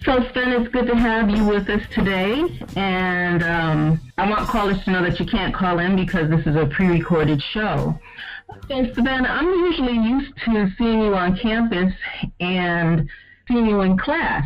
So, Sven, it's good to have you with us today, and I want callers to know that you can't call in because this is a pre-recorded show. So, Sven, I'm usually used to seeing you on campus and seeing you in class.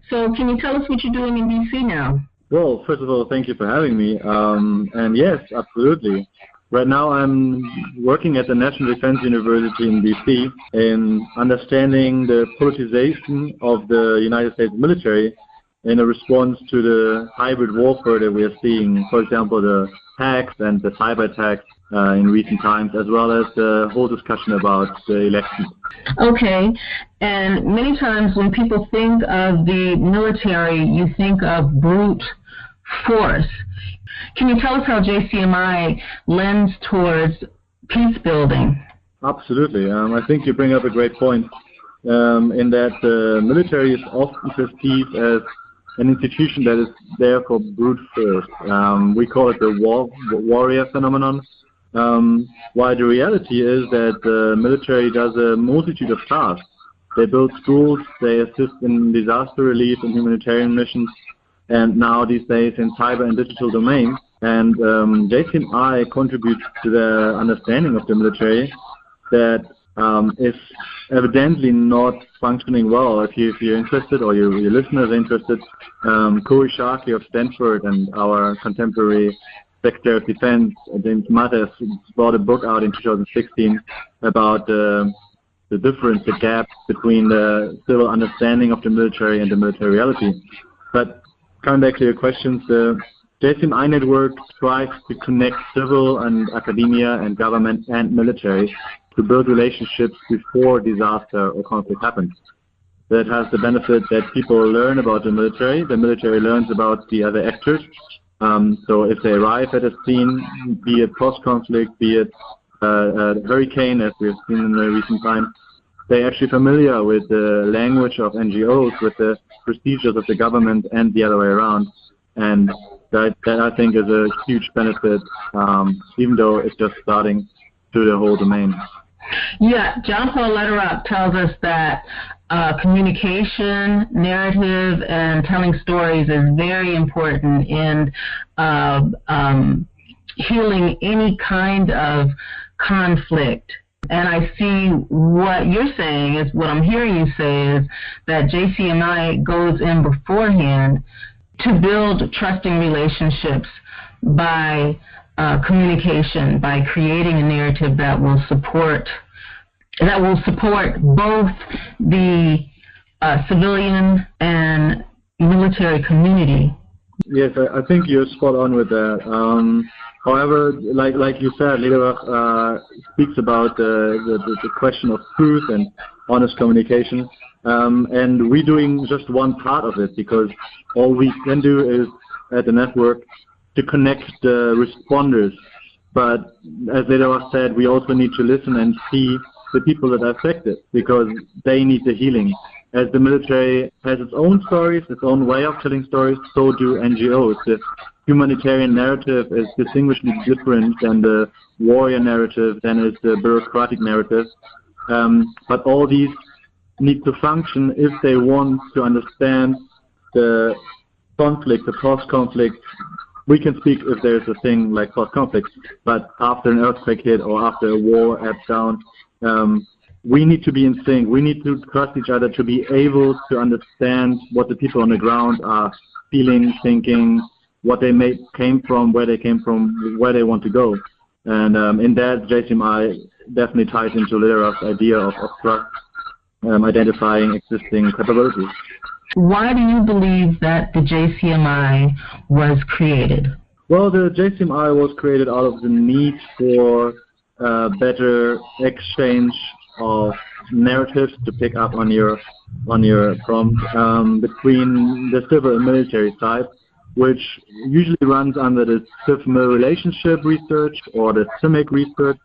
So, can you tell us what you're doing in D.C. now? Well, first of all, thank you for having me. And yes, absolutely. Right now I'm working at the National Defense University in D.C. in understanding the politicization of the United States military in a response to the hybrid warfare that we are seeing, for example, the hacks and the cyber attacks in recent times, as well as the whole discussion about the elections. Okay, and many times when people think of the military, you think of brute force. Can you tell us how JCMI lends towards peace building? Absolutely. I think you bring up a great point in that the military is often perceived as an institution that is there for brute force. We call it the warrior phenomenon. While the reality is that the military does a multitude of tasks. They build schools, they assist in disaster relief and humanitarian missions, and now these days in cyber and digital domains. And JCMI contributes to the understanding of the military that is evidently not functioning well. If you're interested, or your listeners are interested, Corey Sharkey of Stanford and our contemporary Secretary of Defense, James Mattis, brought a book out in 2016 about the difference, the gap between the civil understanding of the military and the military reality. But coming back to your questions, the JCMI network tries to connect civil and academia and government and military to build relationships before disaster or conflict happens. That has the benefit that people learn about the military learns about the other actors. So if they arrive at a scene, be it post-conflict, be it a hurricane, as we've seen in the recent times, they're actually familiar with the language of NGOs, with the procedures of the government, and the other way around. And that I think is a huge benefit, even though it's just starting through the whole domain. Yeah, John Paul Lederach tells us that communication, narrative, and telling stories is very important in healing any kind of conflict. And I see what you're saying is, what I'm hearing you say is that JCMI goes in beforehand to build trusting relationships by communication, by creating a narrative that will support both the civilian and military community. Yes, I think you're spot on with that. However, like you said, Lederach speaks about the question of truth and honest communication, and we're doing just one part of it, because all we can do is, at the network, to connect the responders. But as Lederach said, we also need to listen and see the people that are affected, because they need the healing. As the military has its own stories, its own way of telling stories, so do NGOs. The humanitarian narrative is distinguishably different than the warrior narrative, than is the bureaucratic narrative. But all these need to function if they want to understand the conflict, the post-conflict. We can speak if there's a thing like post-conflict, but after an earthquake hit or after a war ebbs down, we need to be in sync. We need to trust each other to be able to understand what the people on the ground are feeling, thinking, what they came from, where they want to go. And in that, JCMI definitely ties into Lederach's idea of trust, identifying existing capabilities. Why do you believe that the JCMI was created? Well, the JCMI was created out of the need for better exchange of narratives, to pick up on your prompt, between the civil and military side, which usually runs under the civil relationship research or the CIMIC research,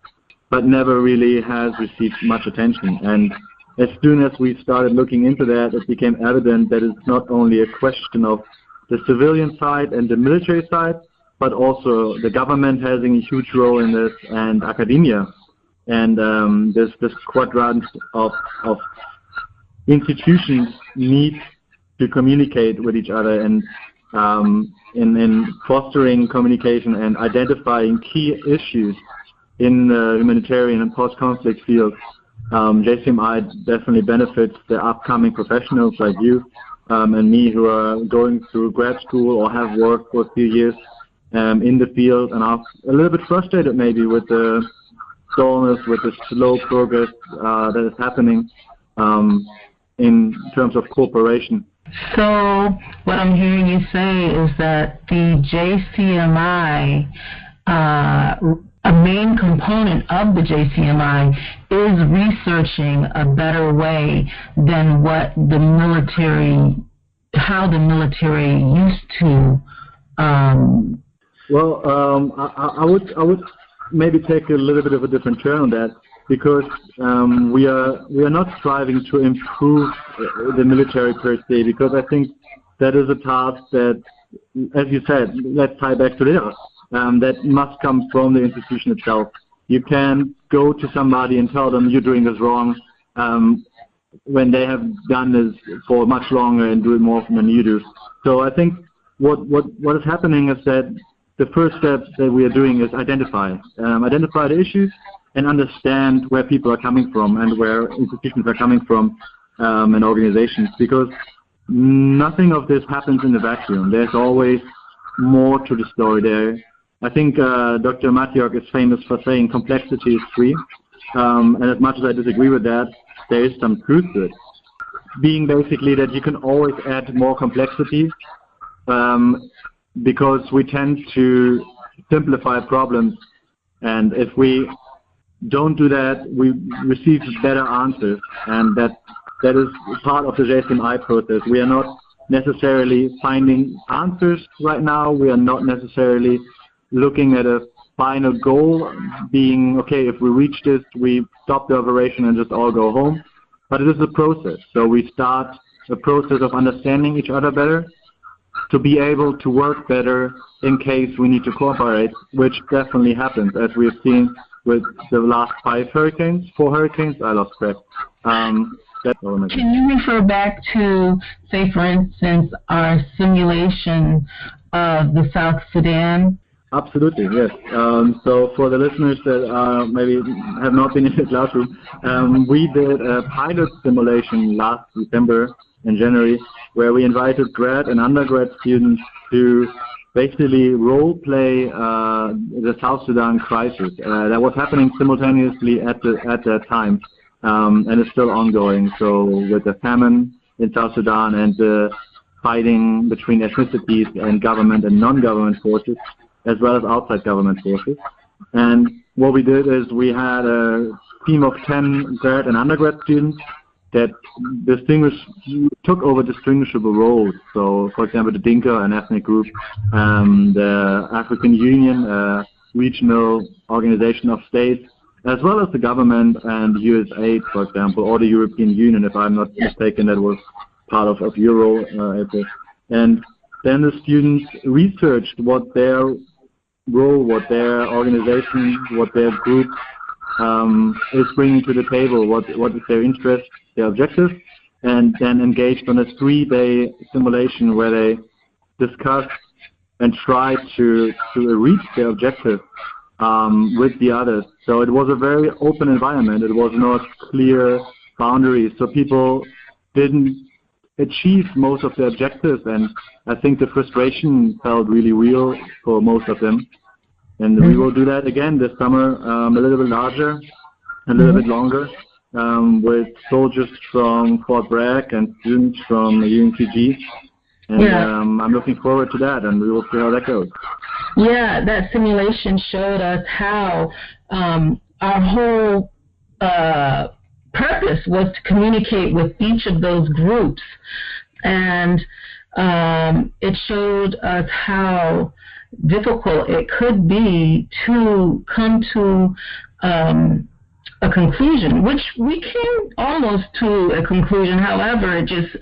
but never really has received much attention. And as soon as we started looking into that, it became evident that it's not only a question of the civilian side and the military side, but also the government having a huge role in this, and academia. And this quadrant of institutions need to communicate with each other, and in fostering communication and identifying key issues in the humanitarian and post-conflict field. JCMI definitely benefits the upcoming professionals like you and me, who are going through grad school or have worked for a few years in the field and are a little bit frustrated maybe with the dullness, with the slow progress that is happening in terms of cooperation. So what I'm hearing you say is that the JCMI, a main component of the JCMI is researching a better way than what the military, how the military used to. Well, I would maybe take a little bit of a different turn on that, because we are not striving to improve the military per se, because I think that is a task that, as you said, let's tie back to this, that must come from the institution itself. You can go to somebody and tell them you're doing this wrong when they have done this for much longer and do it more often than you do. So I think what is happening is that the first step that we are doing is identify the issues and understand where people are coming from and where institutions are coming from and organizations, because nothing of this happens in a vacuum. There's always more to the story there. I think Dr. Matjok is famous for saying complexity is free, and as much as I disagree with that, there is some truth to it. Being basically that you can always add more complexity because we tend to simplify problems, and if we don't do that, we receive better answers, and that is part of the JCMI process. We are not necessarily finding answers right now. We are not necessarily looking at a final goal being, okay, if we reach this, we stop the operation and just all go home. But it is a process. So we start a process of understanding each other better to be able to work better in case we need to cooperate, which definitely happens, as we have seen with the last 4 hurricanes, I lost track. Can you refer back to, say, for instance, our simulation of the South Sudan? Absolutely, yes. So for the listeners that maybe have not been in the classroom, we did a pilot simulation last December and January, where we invited grad and undergrad students to basically role play the South Sudan crisis. That was happening simultaneously at that time, and it's still ongoing. So with the famine in South Sudan and the fighting between ethnicities and government and non-government forces, as well as outside government forces. And what we did is we had a team of 10 grad and undergrad students that took over distinguishable roles. So, for example, the Dinka, an ethnic group, the African Union, a regional organization of states, as well as the government and USAID, for example, or the European Union, if I'm not mistaken, that was part of your role. And then the students researched what their role, what their organization, what their group is bringing to the table, what is their interest, their objective, and then engaged on a 3-day simulation where they discussed and tried to reach their objective with the others. So it was a very open environment. It was not clear boundaries, so people didn't achieve most of their objectives, and I think the frustration felt really real for most of them. And we will do that again this summer, a little bit larger, a little bit longer, with soldiers from Fort Bragg and students from UNCG. And I'm looking forward to that, and we will see how that goes. Yeah, that simulation showed us how our whole purpose was to communicate with each of those groups, and it showed us how difficult it could be to come to a conclusion, which we came almost to a conclusion. However, it just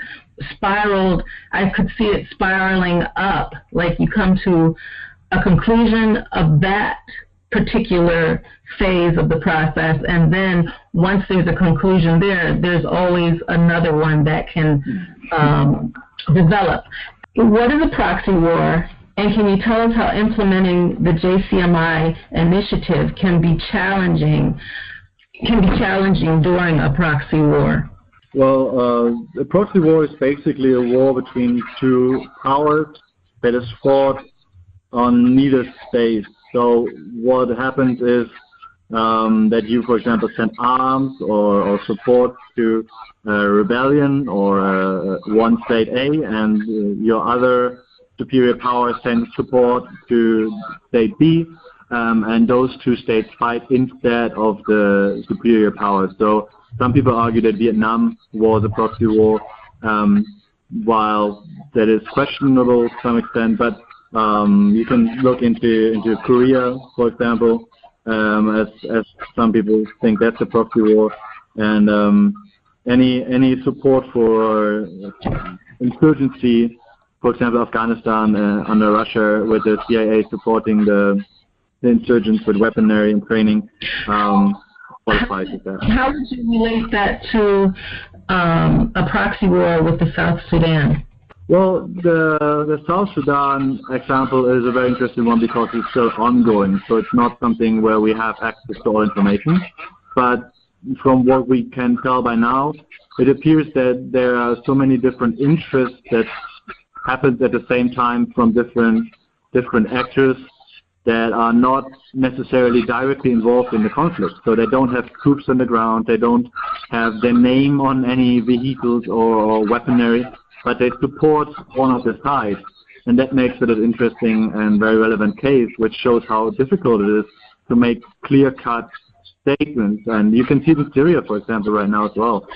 spiraled. I could see it spiraling up, like you come to a conclusion of that particular phase of the process, and then once there's a conclusion there's always another one that can develop. What is a proxy war, and can you tell us how implementing the JCMI initiative can be challenging during a proxy war? Well, a proxy war is basically a war between two powers that is fought on neither state. So what happens is that you, for example, send arms or support to a rebellion or one state A, and your other superior power sends support to state B, and those two states fight instead of the superior power. So some people argue that Vietnam was a proxy war, while that is questionable to some extent, but you can look into Korea, for example, as some people think that's a proxy war, and any support for insurgency, for example, Afghanistan under Russia, with the CIA supporting the insurgents with weaponry and training, qualifies as that. How would you relate that to a proxy war with the South Sudan? Well, the South Sudan example is a very interesting one because it's still ongoing, so it's not something where we have access to all information. But from what we can tell by now, it appears that there are so many different interests that happen at the same time from different actors that are not necessarily directly involved in the conflict. So they don't have troops on the ground, they don't have their name on any vehicles or weaponry, but they support one of the sides. And that makes it an interesting and very relevant case, which shows how difficult it is to make clear-cut statements. And you can see it in Syria, for example, right now as well,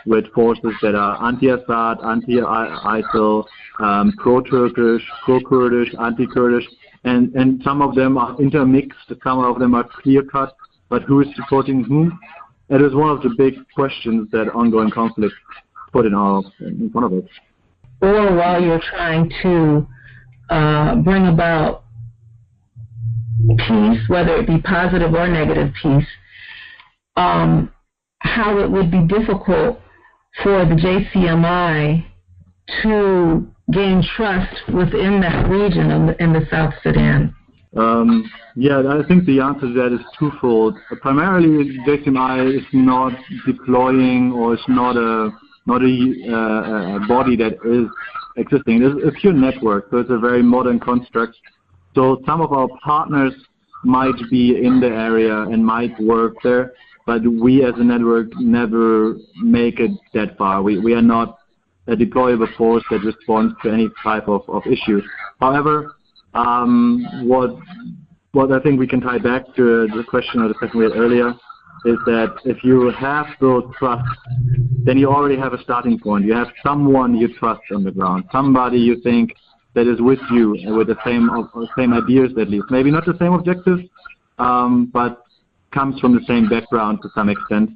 with forces that are anti-Assad, anti-ISIL, pro-Turkish, pro-Kurdish, anti-Kurdish, and some of them are intermixed, some of them are clear-cut, but who is supporting whom? It is one of the big questions that ongoing conflict put in front of us. Or while you're trying to bring about peace, whether it be positive or negative peace, how it would be difficult for the JCMI to gain trust within that region in the South Sudan? Yeah, I think the answer to that is twofold. Primarily, JCMI is not deploying, or it's not a body that is existing. It's a pure network, so it's a very modern construct. So some of our partners might be in the area and might work there, but we as a network never make it that far. We are not a deployable force that responds to any type of issue. However, what I think we can tie back to the question or the question we had earlier is that if you have built trust, then you already have a starting point. You have someone you trust on the ground, somebody you think that is with you and with the same ideas at least. Maybe not the same objectives, but comes from the same background to some extent.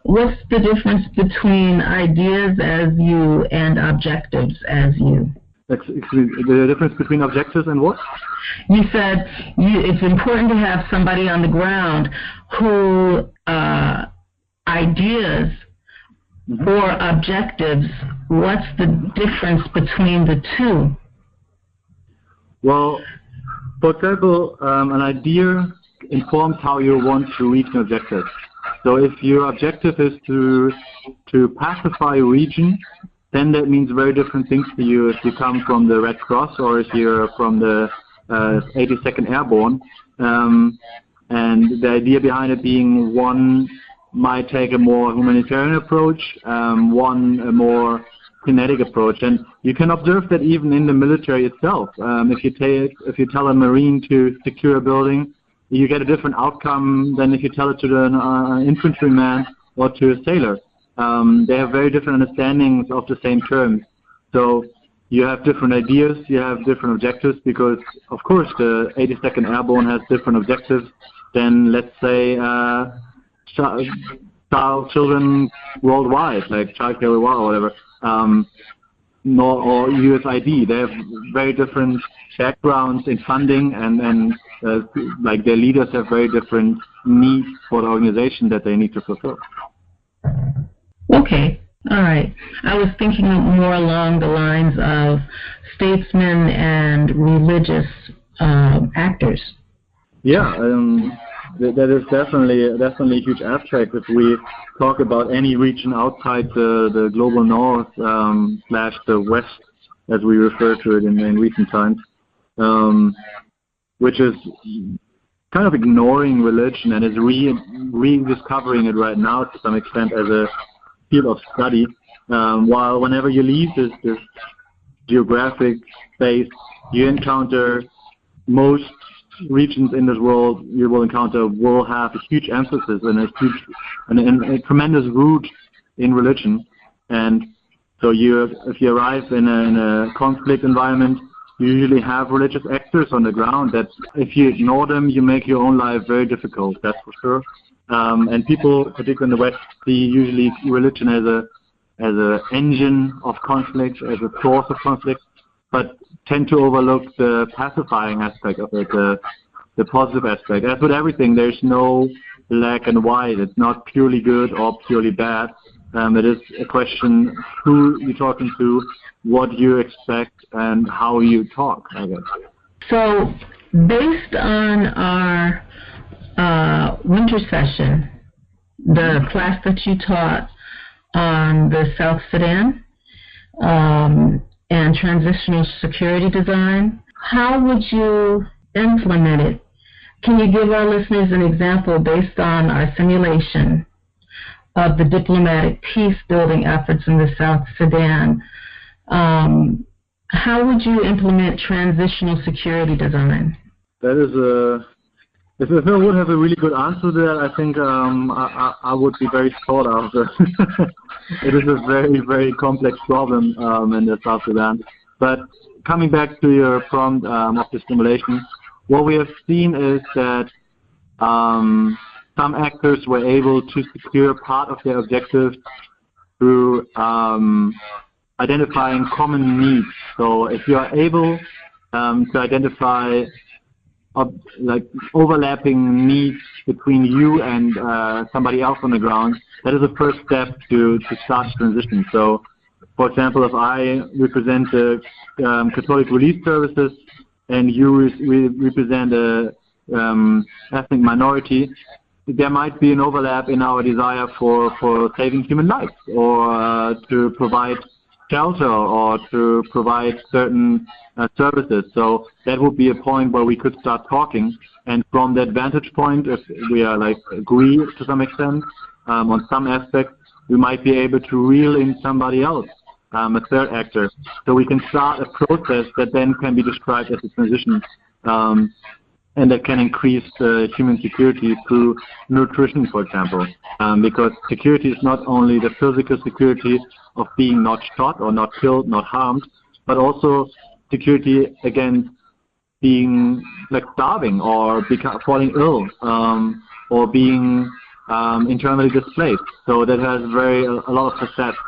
What's the difference between ideas as you and objectives as you? The difference between objectives and what? You said it's important to have somebody on the ground who ideas or objectives. What's the difference between the two? Well, for example, an idea informs how you want to reach an objective. So if your objective is to pacify a region, then that means very different things to you if you come from the Red Cross or if you're from the 82nd Airborne. And the idea behind it being one might take a more humanitarian approach, one a more kinetic approach. And you can observe that even in the military itself. If you tell a Marine to secure a building, you get a different outcome than if you tell it to an infantryman or to a sailor. They have very different understandings of the same terms. So you have different ideas, you have different objectives, because of course the 82nd Airborne has different objectives than, let's say, children worldwide, like Child Care Worldwide or whatever, or USID. They have very different backgrounds in funding, and like their leaders have very different needs for the organization that they need to fulfill. Okay. All right. I was thinking more along the lines of statesmen and religious actors. Yeah, that is definitely a huge aspect. If we talk about any region outside the global north slash the west, as we refer to it in recent times, which is kind of ignoring religion and is rediscovering it right now to some extent as a field of study. While whenever you leave this geographic space, you encounter most regions in this world you will encounter will have a huge emphasis and a tremendous root in religion. And so if you arrive in a conflict environment, you usually have religious actors on the ground that if you ignore them, you make your own life very difficult, that's for sure. And people, particularly in the West, see usually religion as a engine of conflict, as a source of conflict, but tend to overlook the pacifying aspect of it, the positive aspect. As with everything, there's no black and white. It's not purely good or purely bad. It is a question who you're talking to, what you expect, and how you talk, I guess. So, based on our winter session, the class that you taught on the South Sudan and transitional security design, how would you implement it? Can you give our listeners an example based on our simulation of the diplomatic peace-building efforts in the South Sudan? How would you implement transitional security design? That is if I would have a really good answer to that, I think I would be very sought after. It is a very, very complex problem in the South Sudan. But coming back to your prompt of the simulation, what we have seen is that some actors were able to secure part of their objectives through identifying common needs. So if you are able to identify overlapping needs between you and somebody else on the ground, that is the first step to start transition. So, for example, if I represent the Catholic Relief Services and you represent a ethnic minority, there might be an overlap in our desire for saving human lives, or to provide shelter, or to provide certain services. So that would be a point where we could start talking. And from that vantage point, if we are agree to some extent on some aspects, we might be able to reel in somebody else, a third actor. So we can start a process that then can be described as a transition, and that can increase human security through nutrition, for example. Because security is not only the physical security of being not shot or not killed, not harmed, but also security against being starving or falling ill, or being internally displaced. So that has a lot of facets.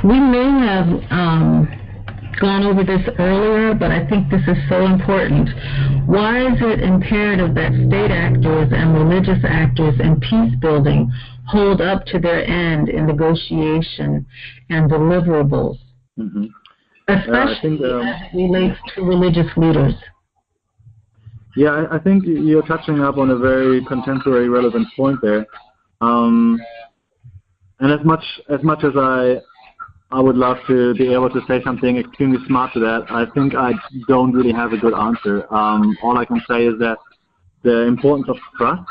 We may have gone over this earlier, but I think this is so important. Why is it imperative that state actors and religious actors in peace building hold up to their end in negotiation and deliverables, especially as it relates to religious leaders? Yeah, I think you're touching up on a very contemporary, relevant point there. And as much as I would love to be able to say something extremely smart to that, I think I don't really have a good answer. All I can say is that the importance of trust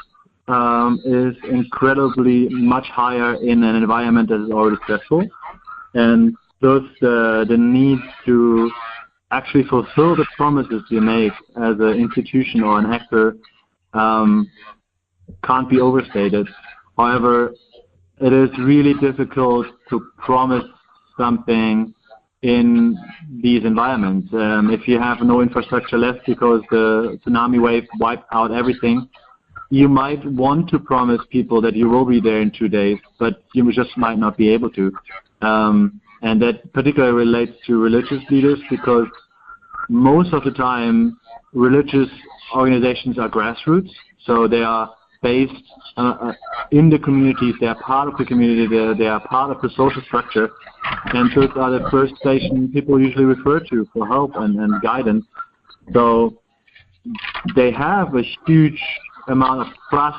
is incredibly much higher in an environment that is already stressful, and thus the need to actually fulfill the promises you make as an institution or an actor can't be overstated. However, it is really difficult to promise something in these environments. If you have no infrastructure left because the tsunami wave wiped out everything, you might want to promise people that you will be there in 2 days, but you just might not be able to. And that particularly relates to religious leaders, because most of the time religious organizations are grassroots, so they are based in the communities. They are part of the community. They are part of the social structure. And those are the first station people usually refer to for help and guidance. So they have a huge amount of trust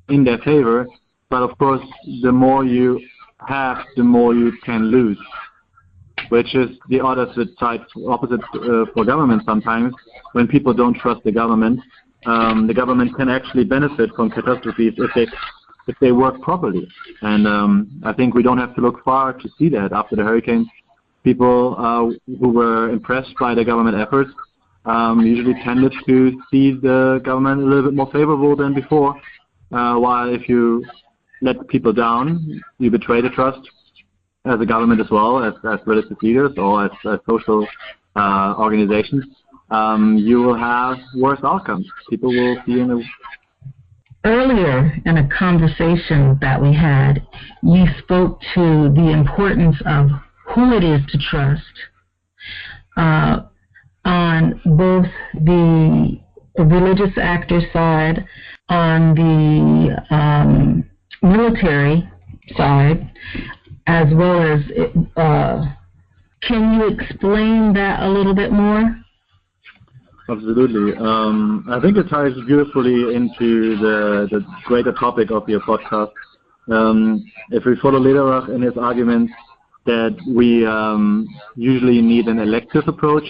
in their favor. But of course, the more you have, the more you can lose, which is the opposite for government sometimes. When people don't trust the government can actually benefit from catastrophes if they work properly. And I think we don't have to look far to see that. After the hurricanes, people who were impressed by the government efforts usually tended to see the government a little bit more favorable than before. While if you let people down, you betray the trust as a government as well, as religious leaders or as social organizations, you will have worse outcomes. People will see in a... Earlier in a conversation that we had, you spoke to the importance of who it is to trust on both the religious actor side, on the military side, as well as, can you explain that a little bit more? Absolutely. I think it ties beautifully into the greater topic of your podcast. If we follow Lederach in his argument that we usually need an elective approach,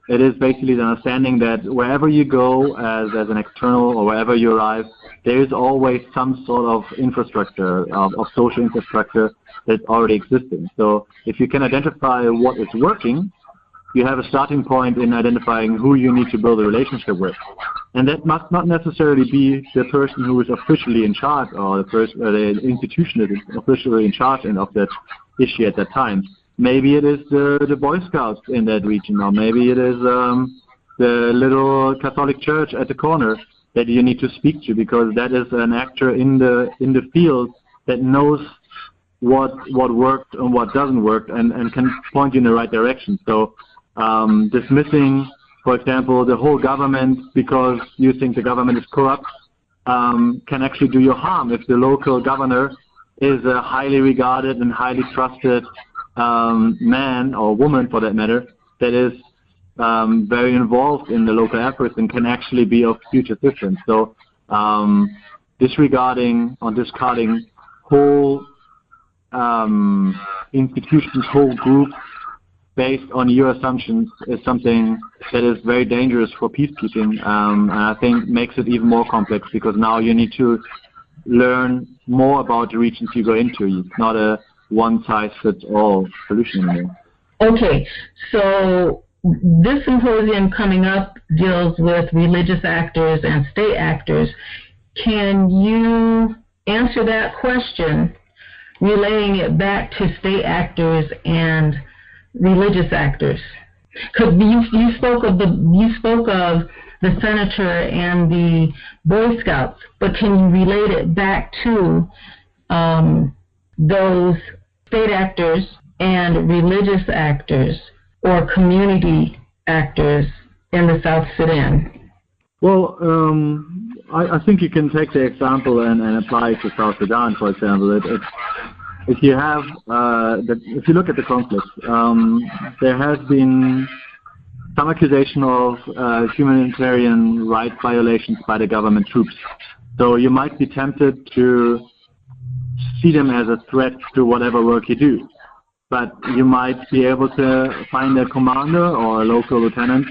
it is basically the understanding that wherever you go as an external or wherever you arrive, there is always some sort of infrastructure, of social infrastructure that's already existing. So if you can identify what is working, you have a starting point in identifying who you need to build a relationship with. And that must not necessarily be the person who is officially in charge or the institution that is officially in charge of that issue at that time. Maybe it is the Boy Scouts in that region, or maybe it is the little Catholic church at the corner that you need to speak to, because that is an actor in the field that knows what worked and what doesn't work and can point you in the right direction. So dismissing, for example, the whole government because you think the government is corrupt can actually do you harm if the local governor is a highly regarded and highly trusted man or woman, for that matter, that is very involved in the local efforts and can actually be of huge assistance. So disregarding or discarding whole institutions, whole groups based on your assumptions is something that is very dangerous for peacekeeping, and I think makes it even more complex, because now you need to learn more about the regions you go into. It's not a one-size-fits-all solution anymore. Okay, so this symposium coming up deals with religious actors and state actors. Can you answer that question, relaying it back to state actors and religious actors? Because you spoke of the senator and the Boy Scouts, but can you relate it back to those state actors and religious actors or community actors in the South Sudan? Well, I think you can take the example and apply it to South Sudan, for example. If you have, if you look at the conflict, there has been some accusation of humanitarian rights violations by the government troops. So you might be tempted to see them as a threat to whatever work you do. But you might be able to find a commander or a local lieutenant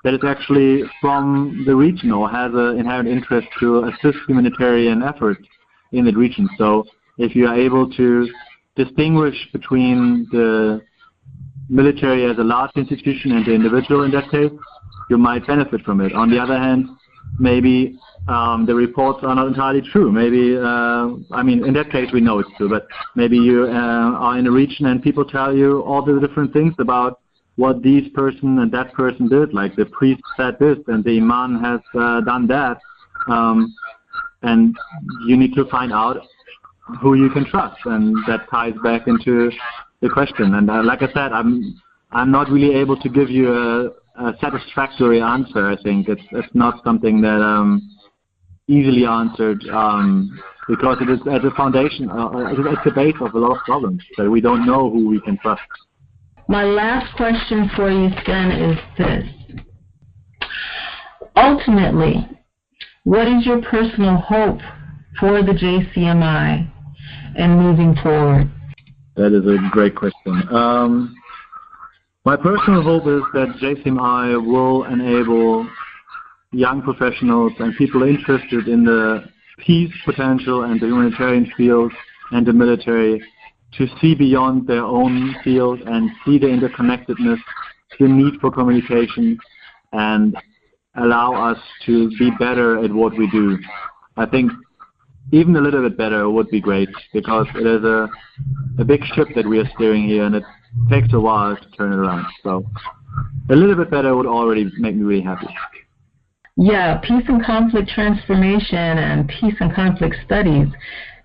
that is actually from the region or has an inherent interest to assist humanitarian efforts in the region. So if you are able to distinguish between the military as a large institution and the individual in that case, you might benefit from it. On the other hand, maybe the reports are not entirely true. Maybe, I mean, in that case we know it's true, but maybe you are in a region and people tell you all the different things about what this person and that person did, like the priest said this and the imam has done that, and you need to find out who you can trust, and that ties back into the question. And like I said, I'm not really able to give you a satisfactory answer. I think it's not something that easily answered because it is at the foundation, it is at the base of a lot of problems that we don't know who we can trust. My last question for you, Sven, is this. Ultimately, what is your personal hope for the JCMI and moving forward? That is a great question. My personal hope is that JCMI will enable young professionals and people interested in the peace potential and the humanitarian field and the military to see beyond their own field and see the interconnectedness, the need for communication, and allow us to be better at what we do. I think even a little bit better would be great, because it is a big ship that we are steering here, and it takes a while to turn it around. So a little bit better would already make me really happy. Yeah, peace and conflict transformation and peace and conflict studies,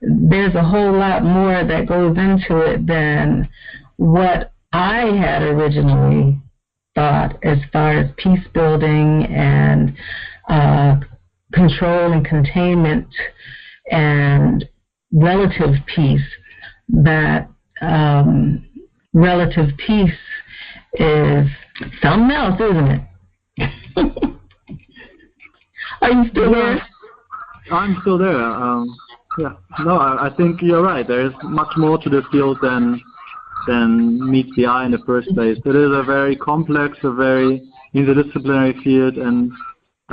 there's a whole lot more that goes into it than what I had originally thought as far as peace building and control and containment and relative peace. That relative peace is something else, isn't it? Are you still there? I'm still there. Yeah. No, I think you're right. There is much more to the field than meets the eye in the first place. It is a very complex, a very interdisciplinary field, and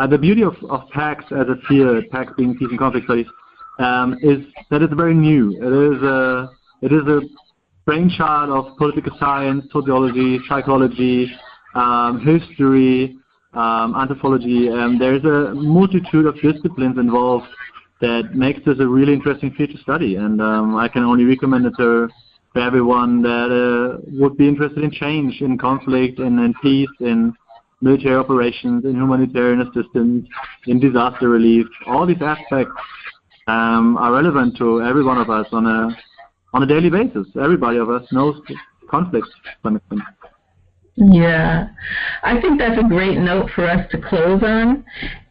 the beauty of PACS as a field, PACS being peace and conflict studies, is that it's very new. It is a brainchild of political science, sociology, psychology, history, anthropology. There's a multitude of disciplines involved that makes this a really interesting field to study, and I can only recommend it to everyone that would be interested in change, in conflict, in peace, in military operations, in humanitarian assistance, in disaster relief. All these aspects are relevant to every one of us on a daily basis. Everybody of us knows conflict to some extent. Yeah, I think that's a great note for us to close on.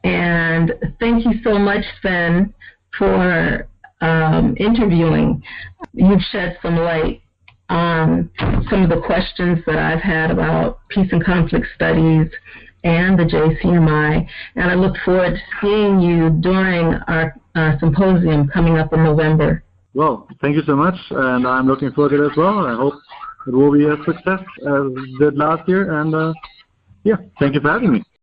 And thank you so much, Sven, for interviewing. You've shed some light on some of the questions that I've had about peace and conflict studies and the JCMI, and I look forward to seeing you during our symposium coming up in November. Well, thank you so much, and I'm looking forward to it as well. I hope it will be a success as it did last year, and yeah, thank you for having me.